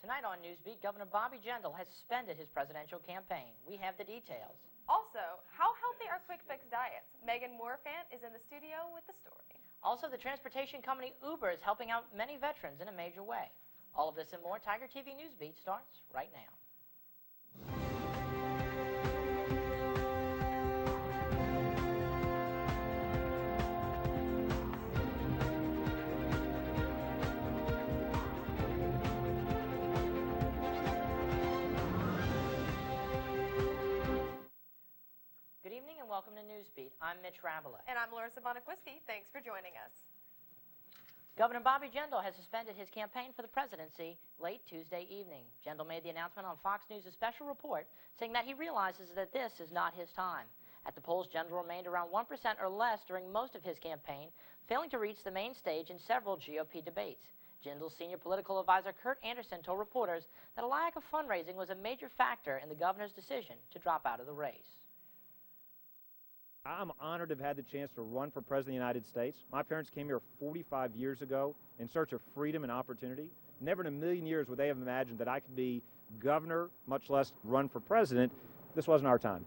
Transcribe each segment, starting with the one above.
Tonight on Newsbeat, Governor Bobby Jindal has suspended his presidential campaign. We have the details. Also, how healthy are quick fix diets? Megan Morfant is in the studio with the story. Also, the transportation company Uber is helping out many veterans in a major way. All of this and more. Tiger TV Newsbeat starts right now. Good evening and welcome to Newsbeat. I'm Mitch Rabela. And I'm Larissa Bonacquisti. Thanks for joining us. Governor Bobby Jindal has suspended his campaign for the presidency late Tuesday evening. Jindal made the announcement on Fox News' special report, saying that he realizes that this is not his time. At the polls, Jindal remained around 1% or less during most of his campaign, failing to reach the main stage in several GOP debates. Jindal's senior political advisor Kurt Anderson told reporters that a lack of fundraising was a major factor in the governor's decision to drop out of the race. I'm honored to have had the chance to run for President of the United States. My parents came here 45 years ago in search of freedom and opportunity. Never in a million years would they have imagined that I could be governor, much less run for president. This wasn't our time.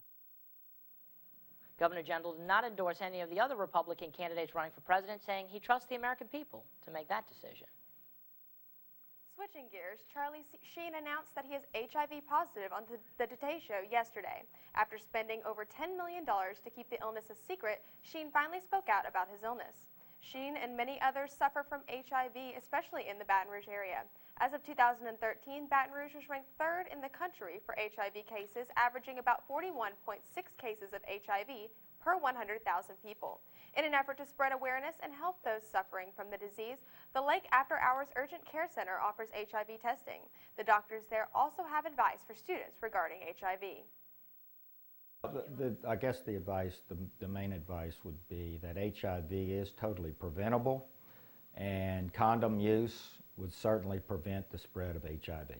Governor Jindal did not endorse any of the other Republican candidates running for president, saying he trusts the American people to make that decision. Switching gears, Sheen announced that he is HIV positive on the Today Show yesterday. After spending over $10 million to keep the illness a secret, Sheen finally spoke out about his illness. Sheen and many others suffer from HIV, especially in the Baton Rouge area. As of 2013, Baton Rouge was ranked third in the country for HIV cases, averaging about 41.6 cases of HIV per 100,000 people. In an effort to spread awareness and help those suffering from the disease, the Lake After Hours Urgent Care Center offers HIV testing. The doctors there also have advice for students regarding HIV. I guess the advice, the main advice would be that HIV is totally preventable, and condom use would certainly prevent the spread of HIV.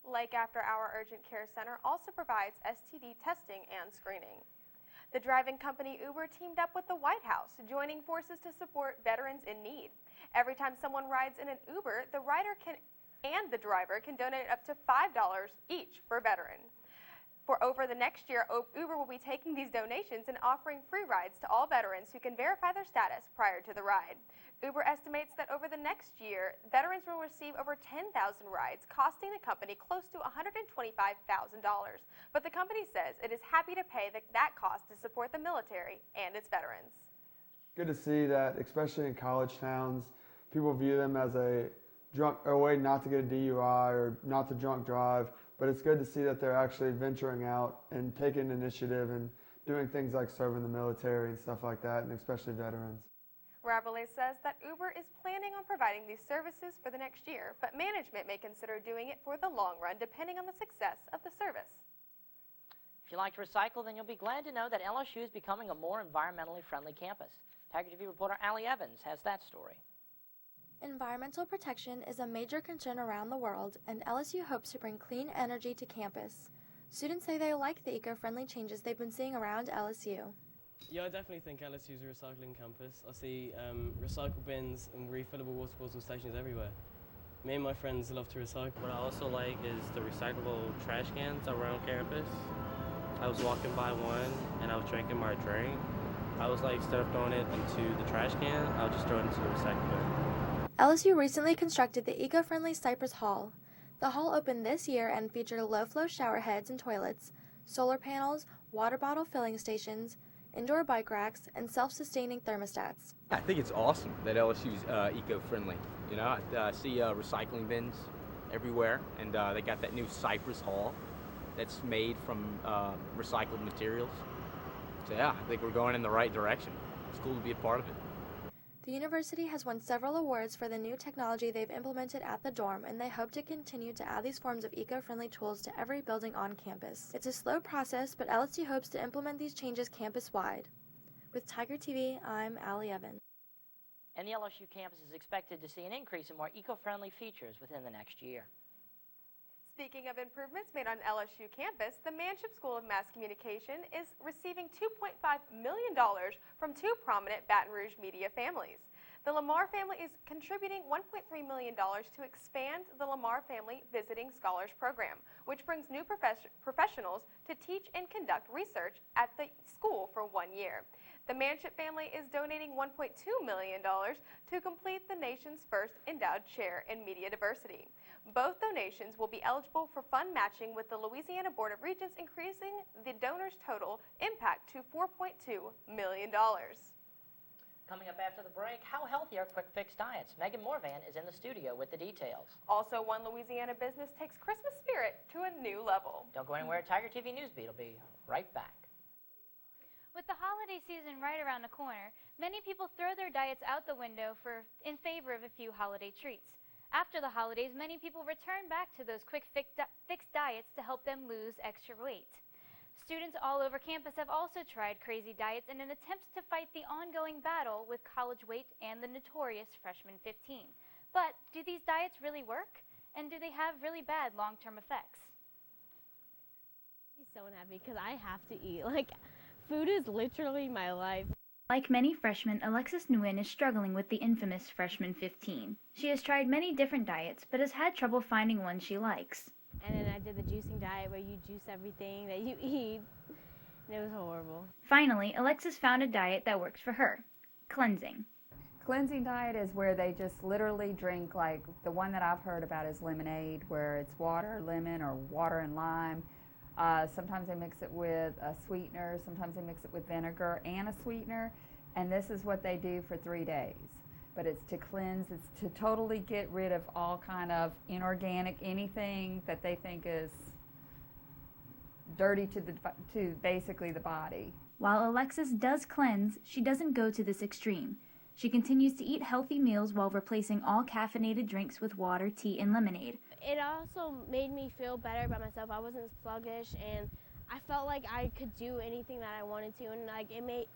Lake After Hour Urgent Care Center also provides STD testing and screening. The driving company Uber teamed up with the White House, joining forces to support veterans in need. Every time someone rides in an Uber, the rider and the driver can donate up to $5 each per veteran. For over the next year, Uber will be taking these donations and offering free rides to all veterans who can verify their status prior to the ride. Uber estimates that over the next year, veterans will receive over 10,000 rides, costing the company close to $125,000. But the company says it is happy to pay that cost to support the military and its veterans. Good to see that, especially in college towns, people view them as a way not to get a DUI or not to drunk drive. But it's good to see that they're actually venturing out and taking initiative and doing things like serving the military and stuff like that, and especially veterans. Rabelais says that Uber is planning on providing these services for the next year, but management may consider doing it for the long run, depending on the success of the service. If you like to recycle, then you'll be glad to know that LSU is becoming a more environmentally friendly campus. Tiger TV reporter Allie Evans has that story. Environmental protection is a major concern around the world, and LSU hopes to bring clean energy to campus. Students say they like the eco-friendly changes they've been seeing around LSU. Yeah, I definitely think LSU is a recycling campus. I see recycle bins and refillable water bottle stations everywhere. Me and my friends love to recycle. What I also like is the recyclable trash cans around campus. I was walking by one and I was drinking my drink. I was like, instead of throwing it into the trash can, I would just throw it into the recycle bin. LSU recently constructed the eco-friendly Cypress Hall. The hall opened this year and featured low-flow shower heads and toilets, solar panels, water bottle filling stations, indoor bike racks, and self-sustaining thermostats. I think it's awesome that LSU's eco-friendly. You know, I see recycling bins everywhere, and they got that new Cypress Hall that's made from recycled materials. So yeah, I think we're going in the right direction. It's cool to be a part of it. The university has won several awards for the new technology they've implemented at the dorm, and they hope to continue to add these forms of eco-friendly tools to every building on campus. It's a slow process, but LSU hopes to implement these changes campus-wide. With Tiger TV, I'm Allie Evans. And the LSU campus is expected to see an increase in more eco-friendly features within the next year. Speaking of improvements made on LSU campus, the Manship School of Mass Communication is receiving $2.5 million from two prominent Baton Rouge media families. The Lamar family is contributing $1.3 million to expand the Lamar Family Visiting Scholars Program, which brings new professionals to teach and conduct research at the school for 1 year. The Manship family is donating $1.2 million to complete the nation's first endowed chair in media diversity. Both donations will be eligible for fund matching with the Louisiana Board of Regents, increasing the donors' total impact to $4.2 million. Coming up after the break, how healthy are quick fix diets? Megan Morvan is in the studio with the details. Also, one Louisiana business takes Christmas spirit to a new level. Don't go anywhere. Tiger TV Newsbeat will be right back. With the holiday season right around the corner, many people throw their diets out the window in favor of a few holiday treats. After the holidays, many people return back to those quick fix diets to help them lose extra weight. Students all over campus have also tried crazy diets in an attempt to fight the ongoing battle with college weight and the notorious freshman 15. But do these diets really work? And do they have really bad long-term effects? I'm so unhappy because I have to eat. Food is literally my life. Like many freshmen, Alexis Nguyen is struggling with the infamous freshman 15. She has tried many different diets, but has had trouble finding one she likes. And then I did the juicing diet where you juice everything that you eat, and it was horrible. Finally, Alexis found a diet that works for her: cleansing. Cleansing diet is where they just literally drink, like the one that I've heard about is lemonade, where it's water, lemon, or water and lime. Sometimes they mix it with a sweetener, sometimes they mix it with vinegar and a sweetener, and this is what they do for 3 days. But it's to cleanse, it's to totally get rid of all kind of inorganic, anything that they think is dirty to basically the body. While Alexis does cleanse, she doesn't go to this extreme. She continues to eat healthy meals while replacing all caffeinated drinks with water, tea, and lemonade. It also made me feel better about myself. I wasn't sluggish, and I felt like I could do anything that I wanted to, and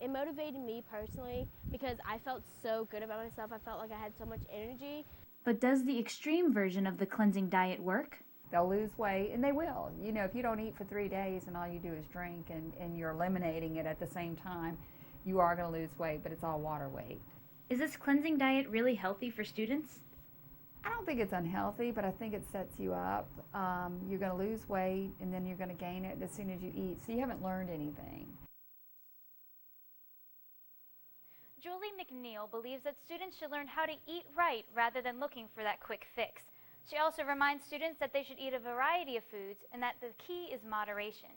it motivated me personally because I felt so good about myself. I felt like I had so much energy. But does the extreme version of the cleansing diet work? They'll lose weight, and they will. You know, if you don't eat for 3 days and all you do is drink and you're eliminating it at the same time, you are going to lose weight, but it's all water weight. Is this cleansing diet really healthy for students? I don't think it's unhealthy, but I think it sets you up. You're going to lose weight, and then you're going to gain it as soon as you eat, so you haven't learned anything. Julie McNeil believes that students should learn how to eat right rather than looking for that quick fix. She also reminds students that they should eat a variety of foods and that the key is moderation.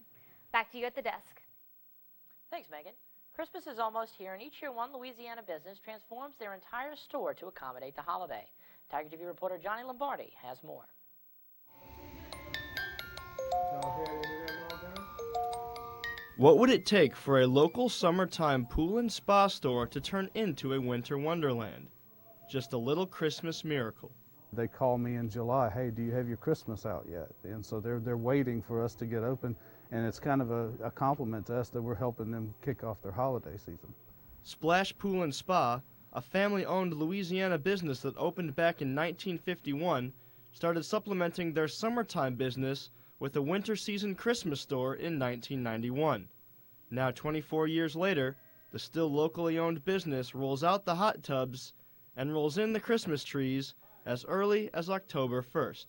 Back to you at the desk. Thanks, Megan. Christmas is almost here, and each year one Louisiana business transforms their entire store to accommodate the holiday. Tiger TV reporter Johnny Lombardi has more. What would it take for a local summertime pool and spa store to turn into a winter wonderland? Just a little Christmas miracle. They call me in July, hey, do you have your Christmas out yet? And so they're waiting for us to get open, and it's kind of a compliment to us that we're helping them kick off their holiday season. Splash Pool and Spa, a family-owned Louisiana business that opened back in 1951, started supplementing their summertime business with a winter season Christmas store in 1991. Now 24 years later, the still locally owned business rolls out the hot tubs and rolls in the Christmas trees as early as October 1st.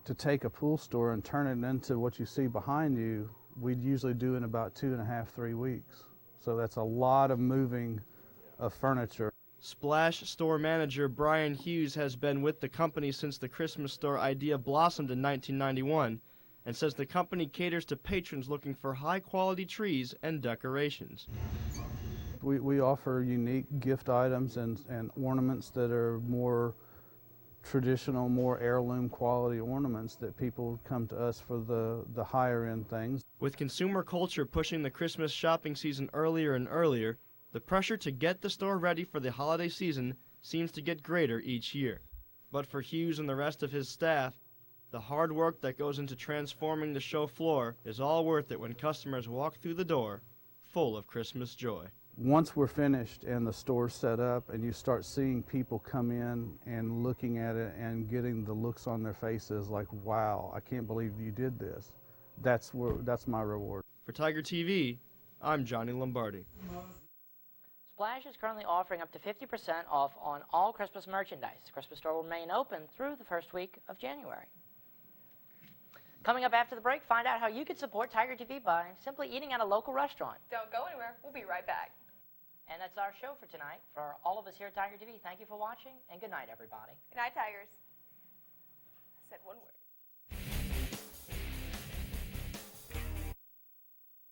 To take a pool store and turn it into what you see behind you, we'd usually do in about 2.5, 3 weeks. So that's a lot of moving of furniture. Splash store manager Brian Hughes has been with the company since the Christmas store idea blossomed in 1991 and says the company caters to patrons looking for high-quality trees and decorations. We offer unique gift items and ornaments that are more traditional, more heirloom quality ornaments that people come to us for the higher end things. With consumer culture pushing the Christmas shopping season earlier and earlier, the pressure to get the store ready for the holiday season seems to get greater each year. But for Hughes and the rest of his staff, the hard work that goes into transforming the show floor is all worth it when customers walk through the door full of Christmas joy. Once we're finished and the store's set up and you start seeing people come in and looking at it and getting the looks on their faces like, wow, I can't believe you did this. That's my reward. For Tiger TV, I'm Johnny Lombardi. Splash is currently offering up to 50% off on all Christmas merchandise. The Christmas store will remain open through the first week of January. Coming up after the break, find out how you can support Tiger TV by simply eating at a local restaurant. Don't go anywhere. We'll be right back. And that's our show for tonight. For all of us here at Tiger TV, thank you for watching, and good night, everybody. Good night, Tigers. I said one word.